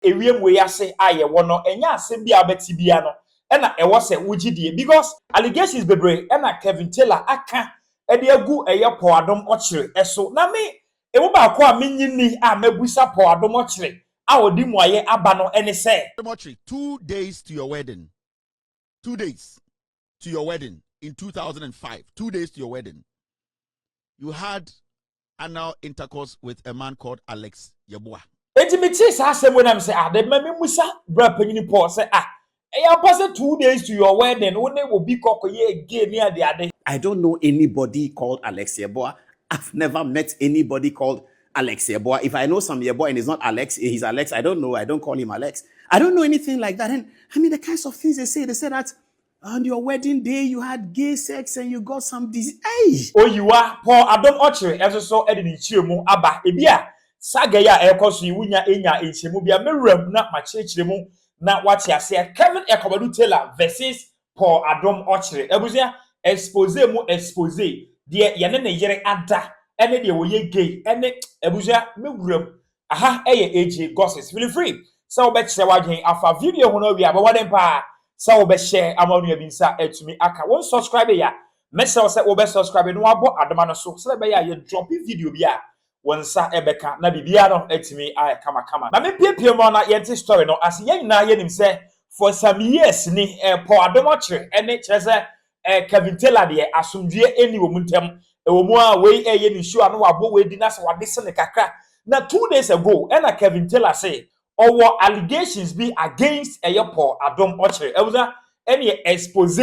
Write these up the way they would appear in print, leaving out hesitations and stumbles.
ewiem we ase aye wono enya asem bia beti bia no ena e wo se wugidie because allegations bebre ena Kevin Taylor aka e de agu eye po Adom-Otchere eso na me e wo ba ko a menyini a mabusa po Adom-Otchere a odi mu aye aba no ene se Adom-Otchere, 2 days to your wedding. 2 days to your wedding in 2005. 2 days to your wedding. You had anal intercourse with a man called Alex Yeboah. Ejimiti sa asem when am say de mami musa bra panyini Paul say e ya pass 2 days to your wedding one will be kokoye again near the ade. I don't know anybody called Alex Yeboah. I've never met anybody called Alex Yeboah. If I know some Yeboah and it's not Alex, he's Alex, I don't know. I don't call him Alex. I don't know anything like that. And I mean, the kinds of things they say that on your wedding day you had gay sex and you got some disease. Hey! Oh, you are Paul Adom-Otchere ezo so edin chiemu aba ebia saga ya ekoso yiwunya enya enchemu bia mewram na machechiremu na wati ase Kevin Taylor versus Paul Adom-Otchere ebusia expose de ye ne yere ada ene de wo ye gay ene ebusia mewram aha eye AJ gossips feel free so be kire wadwen afa video hono wi aba waden pa so be share amanu abinsa etumi aka won subscribe ya message say wo be subscribe no abo adoma no so be ya ye drop video bia wonsa ebeka na bibia no etimi ay kama na me piepie mo na yenti story no as ye nyina ye nim say for some years ni Paul Adom-Otchere ene kire Kevin Taylor de asomdue eni wo muntem wo mu a we ye ni show no wabo we di na se wade se ne kakra na 2 days ago ena Kevin Taylor say our allegations be against Paul Adom-Otchere ebuza eni expose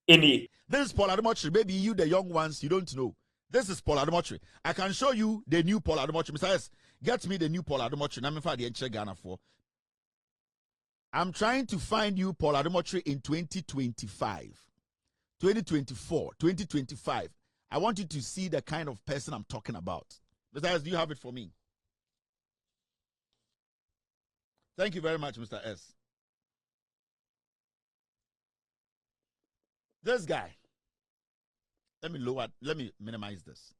any. This is Paul Adom-Otchere. Maybe you, the young ones, you don't know. This is Paul Adom-Otchere. I can show you the new Paul Adom-Otchere. Mr. S, get me the new Paul Adom-Otchere. I'm in Ghana for. I'm trying to find you Paul Adom-Otchere in 2025, 2024, 2025. I want you to see the kind of person I'm talking about. Mr. S, do you have it for me? Thank you very much, Mr. S. This guy. Let me minimize this.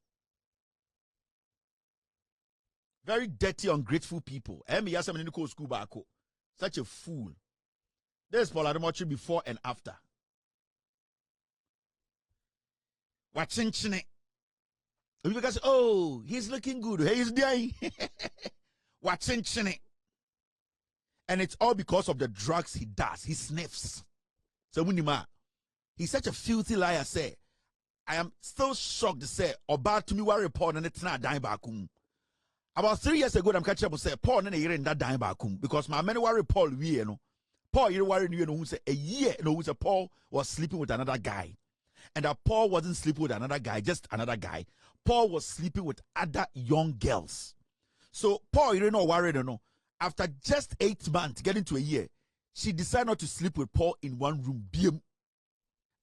Very dirty, ungrateful people. Such a fool. This is Paul Adom-Otchere before and after. Watching chine. You guys say, oh, he's looking good. Hey, he's dying. Watching chine. And it's all because of the drugs he does. He sniffs. So he's such a filthy liar. Say, I am still shocked to say, about to me what report and it's not dying back. About 3 years ago, I'm catching up and say, Paul and a year in that dying back because my many worry Paul, we know. Paul, you worry, you know, who say a year, you know, who said Paul was sleeping with another guy. And that Paul wasn't sleeping with another guy, just another guy. Paul was sleeping with other young girls. So, Paul, you don't know, worry, you know. After just 8 months, getting to a year, she decided not to sleep with Paul in one room.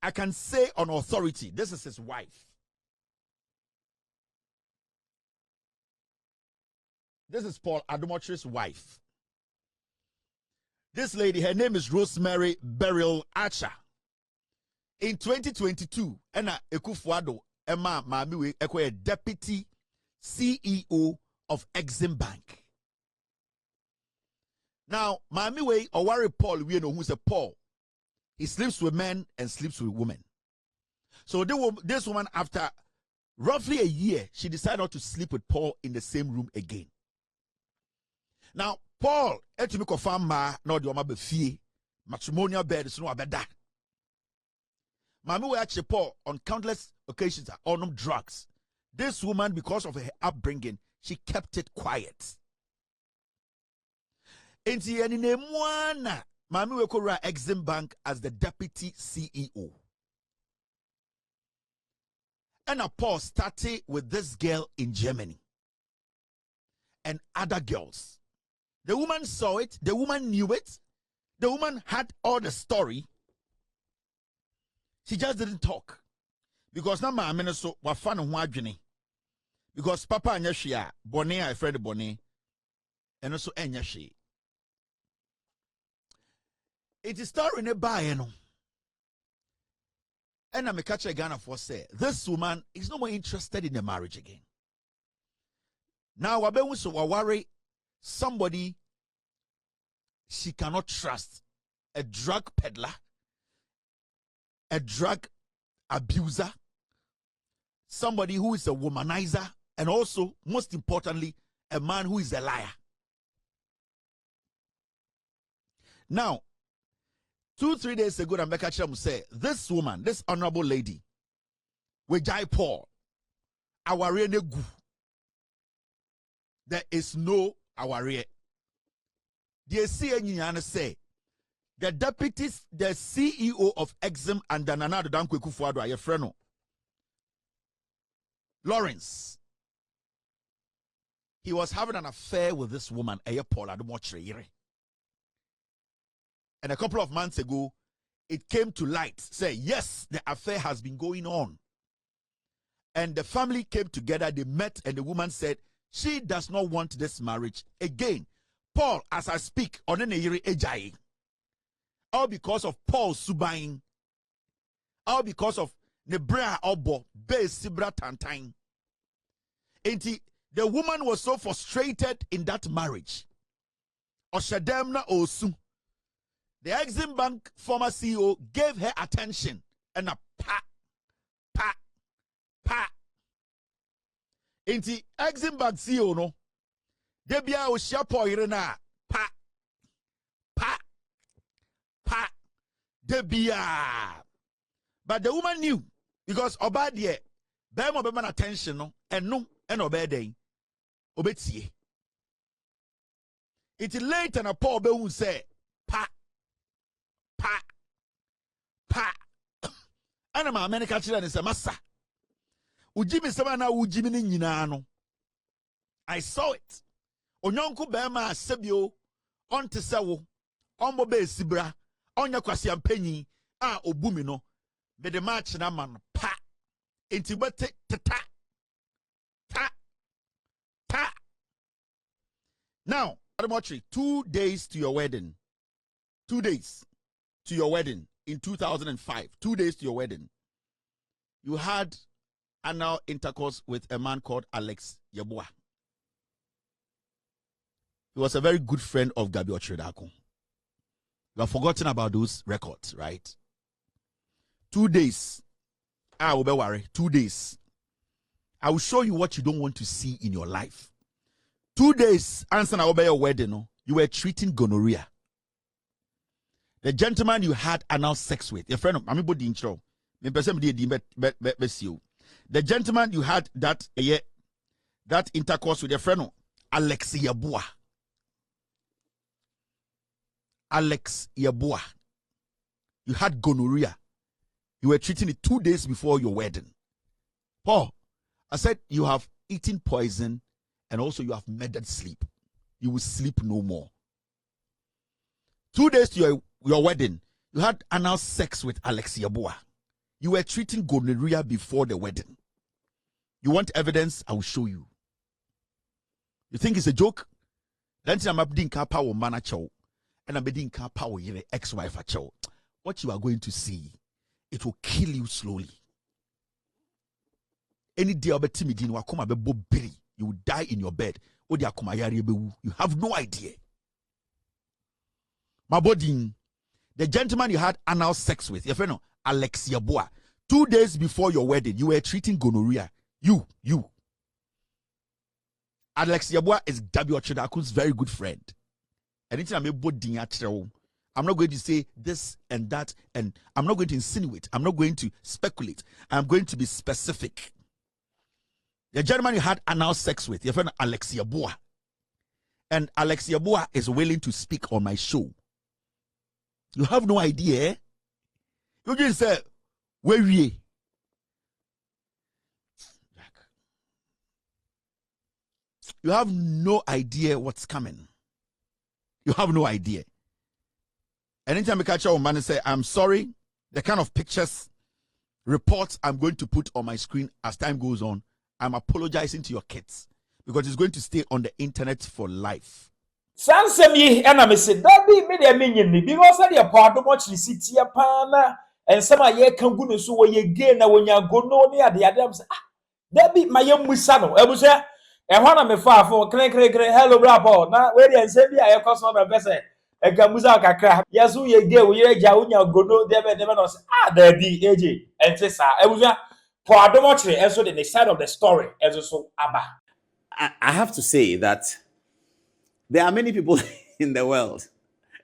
I can say on authority, this is his wife. This is Paul Adom-Otchere's wife. This lady, her name is Rosemary Beryl Archer. In 2022, Ena Ekufuado, Emma Mamiwe, a deputy CEO of Exim Bank. Now, Mamiwe, or worry Paul, we know who's a Paul. He sleeps with men and sleeps with women. So this woman, after roughly a year, she decided not to sleep with Paul in the same room again. Now, Paul, etumiko fama na odi oma be fie, matrimonial bed so no abeda. Mami we actually Paul on countless occasions on drugs. This woman, because of her upbringing, she kept it quiet. Enti eni ne mwana, Mami we kora Exim Bank as the deputy CEO. And Paul started with this girl in Germany and other girls. The woman saw it. The woman knew it. The woman had all the story. She just didn't talk. Because now my so wafan huadwene. Because Papa anyashia, Bonnie, I friend Bonnie, and also enyashi. It is story ne buy no. And I'm a catcher Ghana for say this woman is no more interested in the marriage again. Now wabe so worry somebody she cannot trust a drug peddler, a drug abuser, somebody who is a womanizer, and also, most importantly, a man who is a liar. Now, 2-3 days ago, Rebecca Cham said, this woman, this honorable lady, with Jai Paul, our gu. There is no our. The CNN say the deputies, the CEO of Exim and the Nana Dankwe Kufuado, your friend Lawrence. He was having an affair with this woman, Paul Adom-Otchere. And a couple of months ago, it came to light. Say, yes, the affair has been going on. And the family came together, they met, and the woman said, she does not want this marriage again. Paul, as I speak, on an ejai. All because of Paul Subain. All because of Nebra Obo, Be Sibra Tantine. And the woman was so frustrated in that marriage. Oshademna Osu. The Exim Bank former CEO gave her attention and a pa. Inti Exim Bank CEO no. Debia o shapo irena pa. Debia. But the woman knew because obadie bema bema attention no eno obede obetie. It late and a poor be who say pa. Ana ma America children is a massa. Ujimi semana ujimi ni nyina no. I saw it. Onyonku bema sebio onte sewo ombo be sibra onya kwase ampanyi a obumi no be the match na man pa intibete ta. Now, Adom-Otchere, 2 days to your wedding. 2 days to your wedding in 2005. 2 days to your wedding. You had anal intercourse with a man called Alex Yeboah. He was a very good friend of Gabi Ochredako. You have forgotten about those records, right? 2 days. I will be worried. 2 days. I will show you what you don't want to see in your life. 2 days, answer now your wedding, no? You were treating gonorrhea. The gentleman you had anal sex with, your friend, the gentleman you had that intercourse with your friend, Alex Yeboah. Alex Yeboah. You had gonorrhea. You were treating it 2 days before your wedding. Paul, I said you have eaten poison and also you have murdered sleep. You will sleep no more. 2 days to your wedding, you had anal sex with Alex Yeboah. You were treating gonorrhea before the wedding. You want evidence? I will show you. You think it's a joke? Then I'm abdin kapa wo mana chow. And I'm abdin kapa wo yere ex-wife a chow. What you are going to see, it will kill you slowly. Any day you will die in your bed. You have no idea. My body, the gentleman you had anal sex with, your friend Alex Yeboah, 2 days before your wedding, you were treating gonorrhea. You. Alex Yeboah is Gabi Ochredaku's very good friend. Anything I'm not going to say this and that, and I'm not going to insinuate. I'm not going to speculate. I'm going to be specific. The gentleman you had anal sex with, your friend Alex Yeboah. And Alex Yeboah is willing to speak on my show. You have no idea. Eh? You just say, where we? You have no idea what's coming. You have no idea. Anytime I catch a man and say, I'm sorry, the kind of pictures, reports I'm going to put on my screen as time goes on, I'm apologizing to your kids because it's going to stay on the internet for life. Sansem ye and I said, that be me the minion because I am part of much city pana and some of ye can go so when you gain when you go no near the Adams. That be my young Musano. I was there and one of me far for hello, bravo. Now, where you say, I cost on the vessel. Egamuza kakra. Yasu ye gay, we ye jaunya gono, never knows. There be AJ. And say, sir, Ebuza, for Adom-Otchere, and so the side of the story, as also Abba. I have to say that there are many people in the world.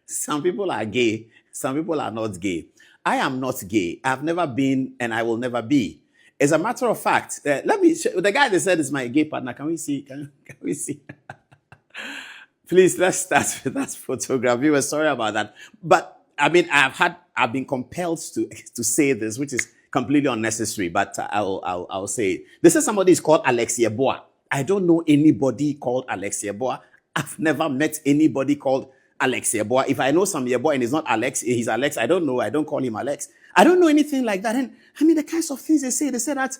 Some people are gay, some people are not gay. I am not gay. I've never been, and I will never be. As a matter of fact, let me show, the guy that said is my gay partner. Can we see? Can we see? Please, let's start with that photograph. We were sorry about that. But I mean, I've been compelled to say this, which is completely unnecessary, but I'll say it. This is somebody who's called Ch0pping. I don't know anybody called Ch0pping. I've never met anybody called Ch0pping. If I know some boy and he's not Alex, he's Alex. I don't know. I don't call him Alex. I don't know anything like that. And I mean, the kinds of things they say that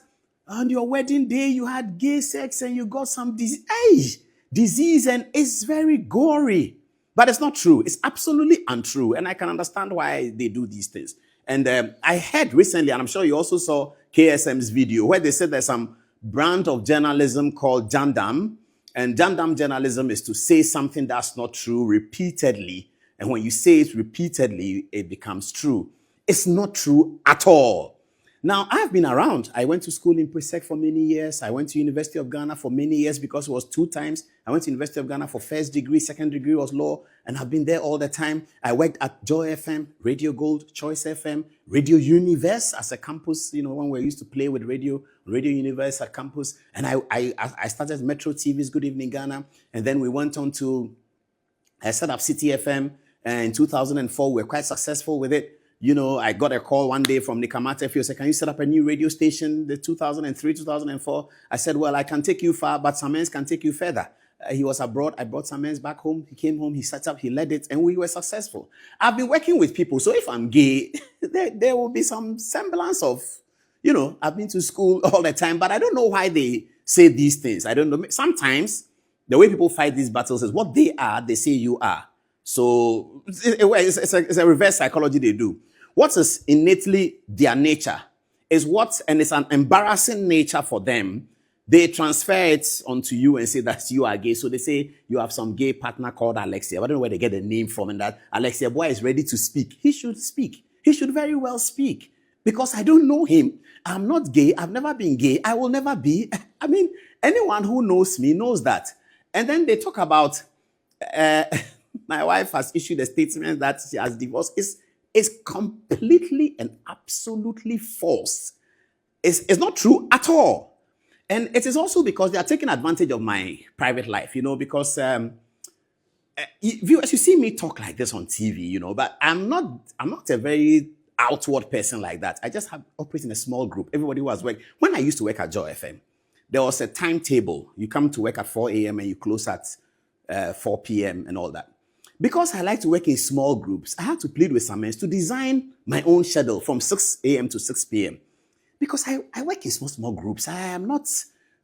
on your wedding day, you had gay sex and you got some disease, and it's very gory. But it's not true. It's absolutely untrue. And I can understand why they do these things. And I heard recently, and I'm sure you also saw KSM's video, where they said there's some brand of journalism called Jandam. And Jandam journalism is to say something that's not true repeatedly. And when you say it repeatedly, it becomes true. It's not true at all. Now, I've been around. I went to school in Presec for many years. I went to University of Ghana for many years because it was 2 times. I went to University of Ghana for first degree, second degree was law, and I've been there all the time. I worked at Joy FM, Radio Gold, Choice FM, Radio Universe as a campus, when we used to play with Radio Universe at campus. And I started Metro TV's Good Evening Ghana, and then we went on to set up City FM in 2004. We were quite successful with it. I got a call one day from Nikamate. He said, can you set up a new radio station, the 2003, 2004? I said, well, I can take you far, but Samens can take you further. He was abroad. I brought Samens back home. He came home. He set up. He led it, and we were successful. I've been working with people. So if I'm gay, there will be some semblance of, I've been to school all the time, but I don't know why they say these things. I don't know. Sometimes the way people fight these battles is what they are, they say you are. So it's a reverse psychology they do. What is innately their nature is and it's an embarrassing nature for them. They transfer it onto you and say that you are gay. So they say you have some gay partner called Alexia. I don't know where they get the name from, and that Ch0pping is ready to speak. He should speak. He should very well speak, because I don't know him. I'm not gay. I've never been gay. I will never be. I mean, anyone who knows me knows that. And then they talk about my wife has issued a statement that she has divorced. It's completely and absolutely false. It's not true at all. And it is also because they are taking advantage of my private life, because viewers, you see me talk like this on TV, but I'm not a very outward person like that. I just operate in a small group. Everybody who has worked. When I used to work at Joy FM, there was a timetable. You come to work at 4 a.m. and you close at 4 p.m. and all that. Because I like to work in small groups, I had to plead with Samens to design my own schedule from 6 a.m. to 6 p.m. Because I work in small groups. I am not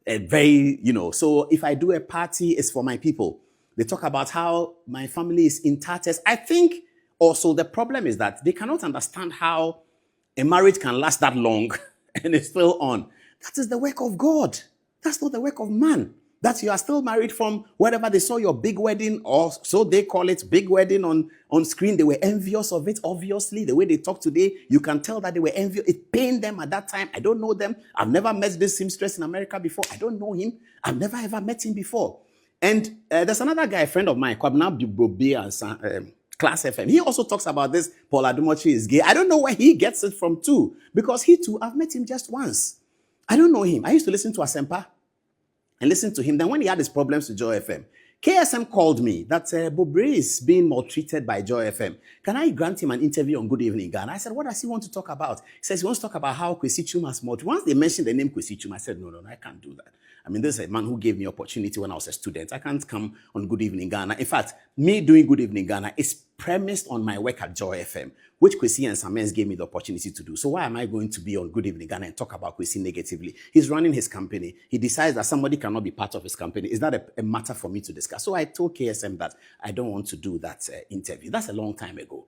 very, so if I do a party, it's for my people. They talk about how my family is in tatters. I think also the problem is that they cannot understand how a marriage can last that long and it's still on. That is the work of God. That's not the work of man. That you are still married from wherever they saw your big wedding, or so they call it, big wedding on screen. They were envious of it, obviously. The way they talk today, you can tell that they were envious. It pained them at that time. I don't know them. I've never met this seamstress in America before. I don't know him. I've never ever met him before. And there's another guy, a friend of mine, Kwabna Brobe and Class FM. He also talks about this. Paul Adom-Otchere is gay. I don't know where he gets it from too, because he too, I've met him just once. I don't know him. I used to listen to Asempa and listen to him. Then when he had his problems with Joy FM, KSM called me that Bobre is being maltreated by Joy FM. Can I grant him an interview on Good Evening Ghana? I said, what does he want to talk about? He says he wants to talk about how Kwesi Twum has maltreated. Once they mentioned the name Kwesi Twum, I said, no, I can't do that. I mean, this is a man who gave me opportunity when I was a student. I can't come on Good Evening Ghana. In fact, me doing Good Evening Ghana is premised on my work at Joy FM, which Kwesi and Samens gave me the opportunity to do. So why am I going to be on Good Evening Ghana and talk about Kwesi negatively? He's running his company. He decides that somebody cannot be part of his company. Is that a matter for me to discuss? So I told KSM that I don't want to do that interview. That's a long time ago.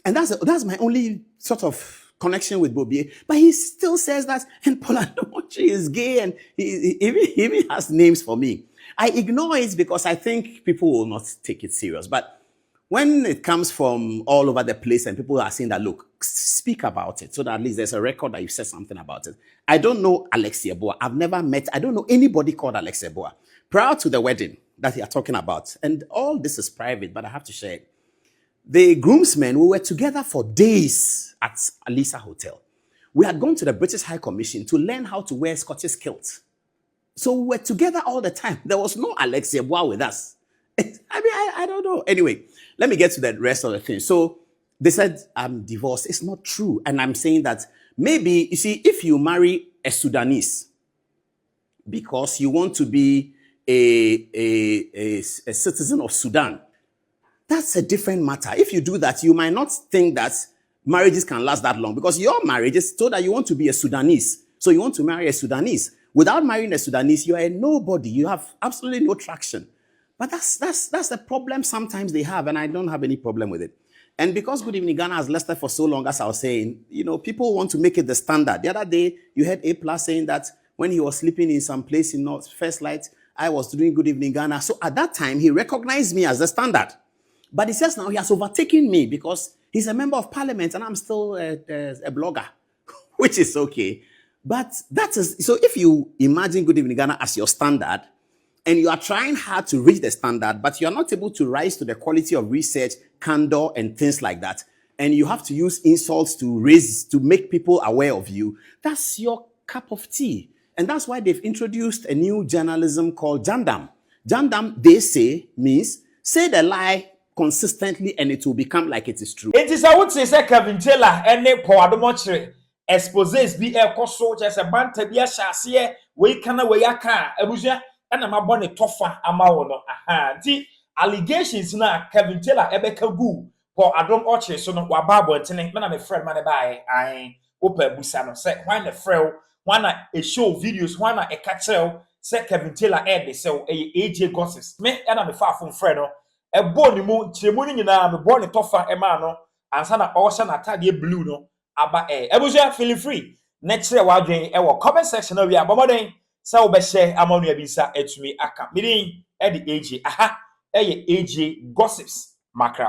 And that's my only sort of connection with Bobie. But he still says that, and Paul Adom-Otchere is gay, and he even has names for me. I ignore it because I think people will not take it serious. But when it comes from all over the place and people are saying that, look, speak about it so that at least there's a record that you said something about it. I don't know Alexia Boa. I've never met, I don't know anybody called Alexia Boa. Prior to the wedding that you are talking about, and all this is private, but I have to share it. The groomsmen, we were together for days at Alisa Hotel. We had gone to the British High Commission to learn how to wear Scottish kilts. So we were together all the time. There was no Alexia Boa with us. I don't know. Anyway, let me get to the rest of the thing. So they said, I'm divorced. It's not true. And I'm saying that maybe, you see, if you marry a Sudanese because you want to be a citizen of Sudan, that's a different matter. If you do that, you might not think that marriages can last that long because your marriage is told that you want to be a Sudanese. So you want to marry a Sudanese. Without marrying a Sudanese, you are a nobody. You have absolutely no traction. But that's the problem sometimes they have, and I don't have any problem with it. And because Good Evening Ghana has lasted for so long, as I was saying, people want to make it the standard. The other day, you heard A+ saying that when he was sleeping in some place in North First Light, I was doing Good Evening Ghana. So at that time, he recognized me as the standard. But he says now he has overtaken me because he's a member of parliament and I'm still a blogger, which is okay. But that is, so if you imagine Good Evening Ghana as your standard, and you are trying hard to reach the standard, but you are not able to rise to the quality of research, candor, and things like that, and you have to use insults to make people aware of you, that's your cup of tea. And that's why they've introduced a new journalism called Jandam. Jandam, they say, means say the lie consistently and it will become like it is true. It is I would say Kevin Taylor and Adom-Otchere exposes be a coso just a banta be a chassis, we can away a car, a and I'm a bonnet toffa amawono. Aha, the allegations now Kevin Taylor ebeka gu for Adom-Otchere so no wababo tene man a friend man by I open busano say why the frail one a show videos one a catchel say Kevin Taylor air they sell a AJ gossips me and I'm a far from friend e boni mu chiremu nyina me boni toffa e ma no ansa na ocean atade blue no aba ebuja feel free next year wadwen e wo comment section na wi abomoden say wo be share amonu abisa etumi aka midin e the AJ aha e ye AJ gossips Magraheb.